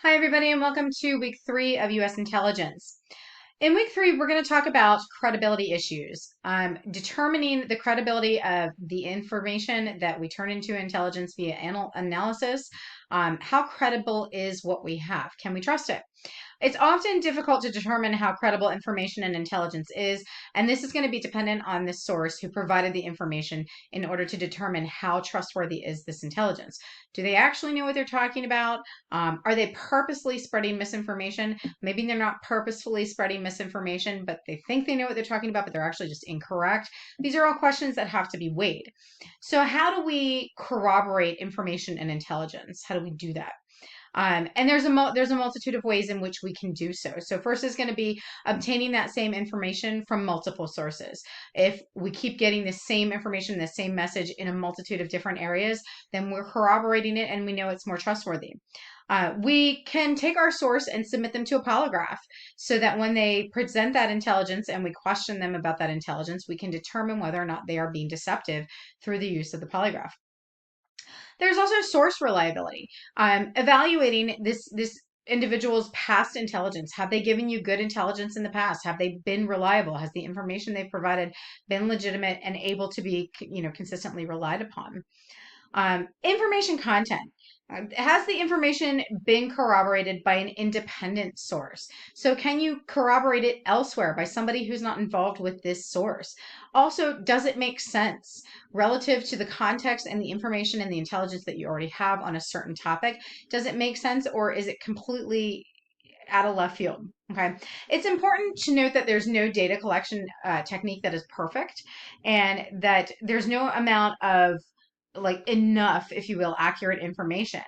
Hi, everybody, and welcome to week 3 of U.S. intelligence. In week 3, we're going to talk about credibility issues, determining the credibility of the information that we turn into intelligence via analysis. How credible is what we have? Can we trust it? It's often difficult to determine how credible information and intelligence is, and this is going to be dependent on the source who provided the information in order to determine how trustworthy is this intelligence. Do they actually know what they're talking about? Are they purposely spreading misinformation? Maybe they're not purposefully spreading misinformation, but they think they know what they're talking about, but they're actually just incorrect. These are all questions that have to be weighed. So how do we corroborate information and intelligence? How do we do that? And there's a multitude of ways in which we can do so. So first is going to be obtaining that same information from multiple sources. If we keep getting the same information, the same message in a multitude of different areas, then we're corroborating it and we know it's more trustworthy. We can take our source and submit them to a polygraph so that when they present that intelligence and we question them about that intelligence, we can determine whether or not they are being deceptive through the use of the polygraph. There's also source reliability. Evaluating this individual's past intelligence. Have they given you good intelligence in the past? Have they been reliable? Has the information they've provided been legitimate and able to be, consistently relied upon? Information content. Has the information been corroborated by an independent source? So can you corroborate it elsewhere by somebody who's not involved with this source? Also, does it make sense relative to the context and the information and the intelligence that you already have on a certain topic? Does it make sense, or is it completely out of left field? Okay. It's important to note that there's no data collection technique that is perfect, and that there's no amount of enough, if you will, accurate information.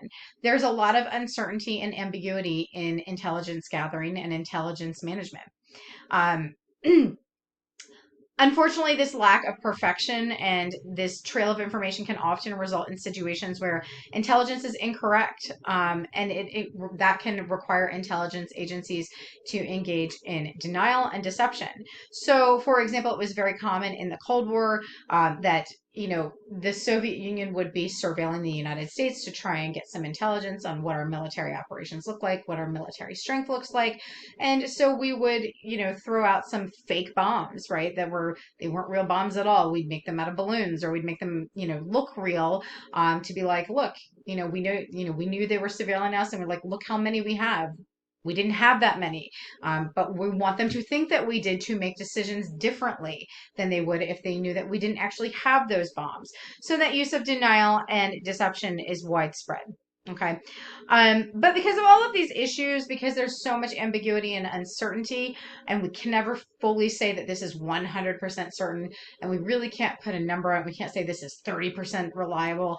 There's a lot of uncertainty and ambiguity in intelligence gathering and intelligence management. Um, Unfortunately, this lack of perfection and this trail of information can often result in situations where intelligence is incorrect, and that can require intelligence agencies to engage in denial and deception. So, for example, it was very common in the Cold War that the Soviet Union would be surveilling the United States to try and get some intelligence on what our military operations look like, what our military strength looks like. And so we would, throw out some fake bombs, right? They weren't real bombs at all. We'd make them out of balloons, or we'd make them, look real, to be like, look, we knew they were surveilling us, and we're like, look how many we have. We didn't have that many, but we want them to think that we did to make decisions differently than they would if they knew that we didn't actually have those bombs. So that use of denial and deception is widespread. Okay. But because of all of these issues, because there's so much ambiguity and uncertainty, and we can never fully say that this is 100% certain, and we really can't put a number on it. We can't say this is 30% reliable.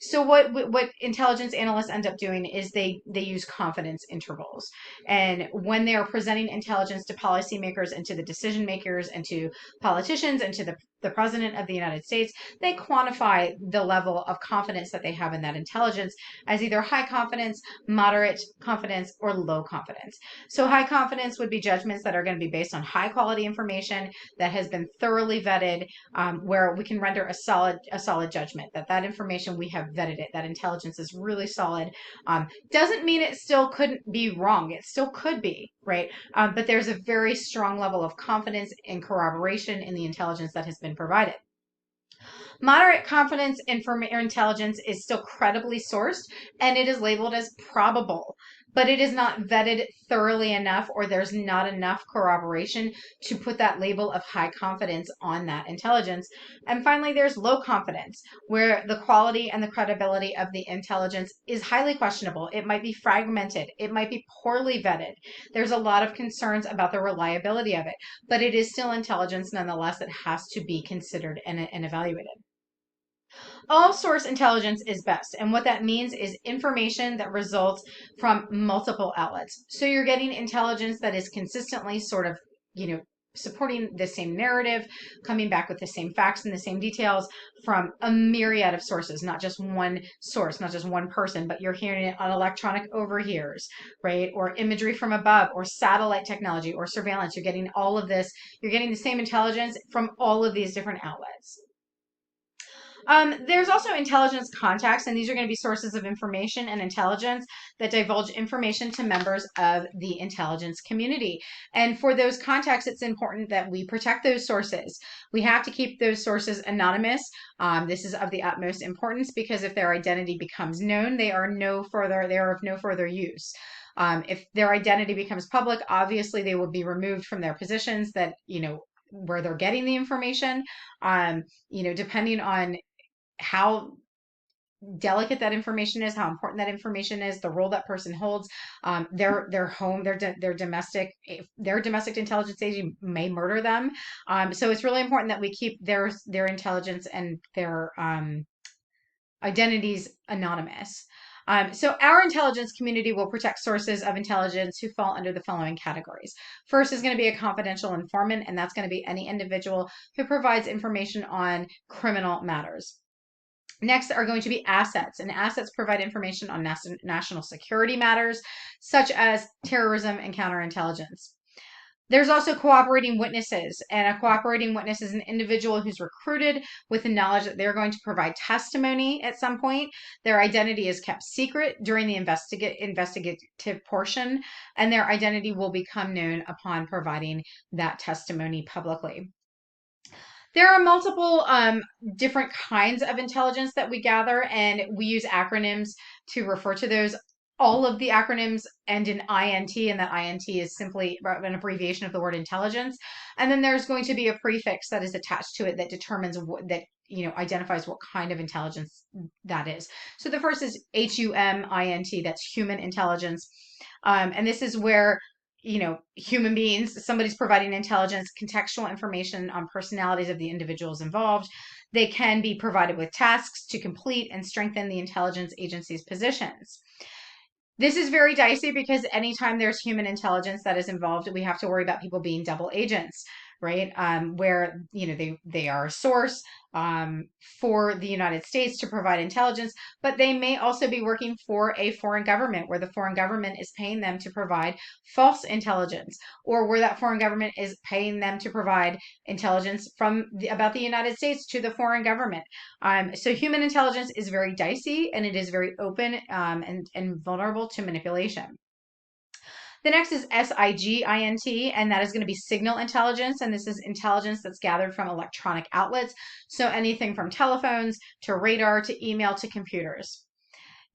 So what intelligence analysts end up doing is they use confidence intervals. And when they are presenting intelligence to policymakers and to the decision makers and to politicians and to the president of the United States, they quantify the level of confidence that they have in that intelligence as either high confidence, moderate confidence, or low confidence. So high confidence would be judgments that are going to be based on high quality information that has been thoroughly vetted, where we can render a solid judgment that information, we have vetted it, that intelligence is really solid. Doesn't mean it still couldn't be wrong. It still could be, right? But there's a very strong level of confidence and corroboration in the intelligence that has been provided. Moderate confidence intelligence is still credibly sourced, and it is labeled as probable, but it is not vetted thoroughly enough, or there's not enough corroboration to put that label of high confidence on that intelligence. And finally, there's low confidence, where the quality and the credibility of the intelligence is highly questionable. It might be fragmented. It might be poorly vetted. There's a lot of concerns about the reliability of it, but it is still intelligence nonetheless that has to be considered and evaluated. All source intelligence is best. And what that means is information that results from multiple outlets. So you're getting intelligence that is consistently sort of, supporting the same narrative, coming back with the same facts and the same details from a myriad of sources, not just one source, not just one person, but you're hearing it on electronic overhears, right? Or imagery from above, or satellite technology, or surveillance. You're getting all of this. You're getting the same intelligence from all of these different outlets. There's also intelligence contacts, and these are going to be sources of information and intelligence that divulge information to members of the intelligence community. And for those contacts, it's important that we protect those sources. We have to keep those sources anonymous. This is of the utmost importance because if their identity becomes known, they are of no further use. If their identity becomes public, obviously they will be removed from their positions that, where they're getting the information. Depending on how delicate that information is, how important that information is, the role that person holds, their home, their domestic, if their domestic intelligence agent may murder them. So it's really important that we keep their intelligence and their identities anonymous. So our intelligence community will protect sources of intelligence who fall under the following categories. First is going to be a confidential informant, and that's going to be any individual who provides information on criminal matters. Next are going to be assets, and assets provide information on national security matters, such as terrorism and counterintelligence. There's also cooperating witnesses, and a cooperating witness is an individual who's recruited with the knowledge that they're going to provide testimony at some point. Their identity is kept secret during the investigative portion, and their identity will become known upon providing that testimony publicly. There are multiple different kinds of intelligence that we gather, and we use acronyms to refer to those. All of the acronyms end in INT, and that INT is simply an abbreviation of the word intelligence. And then there's going to be a prefix that is attached to it that determines identifies what kind of intelligence that is. So the first is HUMINT, that's human intelligence. And this is where human beings, somebody's providing intelligence, contextual information on personalities of the individuals involved. They can be provided with tasks to complete and strengthen the intelligence agency's positions. This is very dicey because anytime there's human intelligence that is involved, we have to worry about people being double agents, right? Where they are a source for the United States to provide intelligence, but they may also be working for a foreign government where the foreign government is paying them to provide false intelligence, or where that foreign government is paying them to provide intelligence about the United States to the foreign government. So human intelligence is very dicey, and it is very open and vulnerable to manipulation. The next is SIGINT, and that is going to be signal intelligence. And this is intelligence that's gathered from electronic outlets. So anything from telephones to radar to email to computers.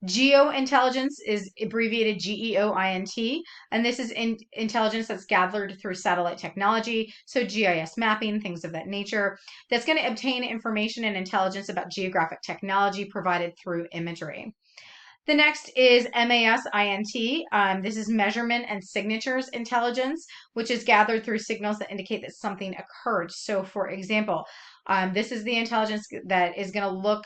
Geointelligence is abbreviated GEOINT, and this is intelligence that's gathered through satellite technology, so GIS mapping, things of that nature, that's going to obtain information and intelligence about geographic technology provided through imagery. The next is MASINT. This is measurement and signatures intelligence, which is gathered through signals that indicate that something occurred. So, for example, this is the intelligence that is going to look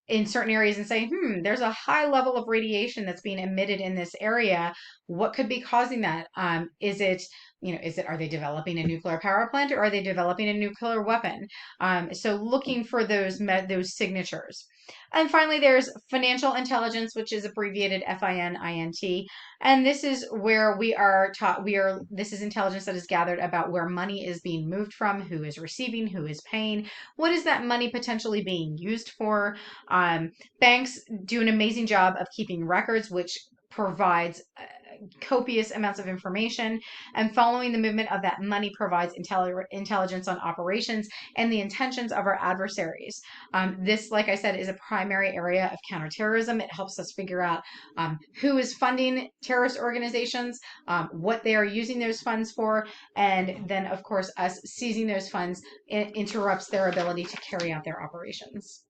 in certain areas and say, there's a high level of radiation that's being emitted in this area. What could be causing that? Are they developing a nuclear power plant, or are they developing a nuclear weapon? So looking for those signatures. And finally, there's financial intelligence, which is abbreviated FININT. And this is where we are taught, this is intelligence that is gathered about where money is being moved from, who is receiving, who is paying, what is that money potentially being used for. Banks do an amazing job of keeping records, which provides copious amounts of information, and following the movement of that money provides intelligence on operations and the intentions of our adversaries. This, like I said, is a primary area of counterterrorism. It helps us figure out who is funding terrorist organizations, what they are using those funds for, and then, of course, us seizing those funds interrupts their ability to carry out their operations.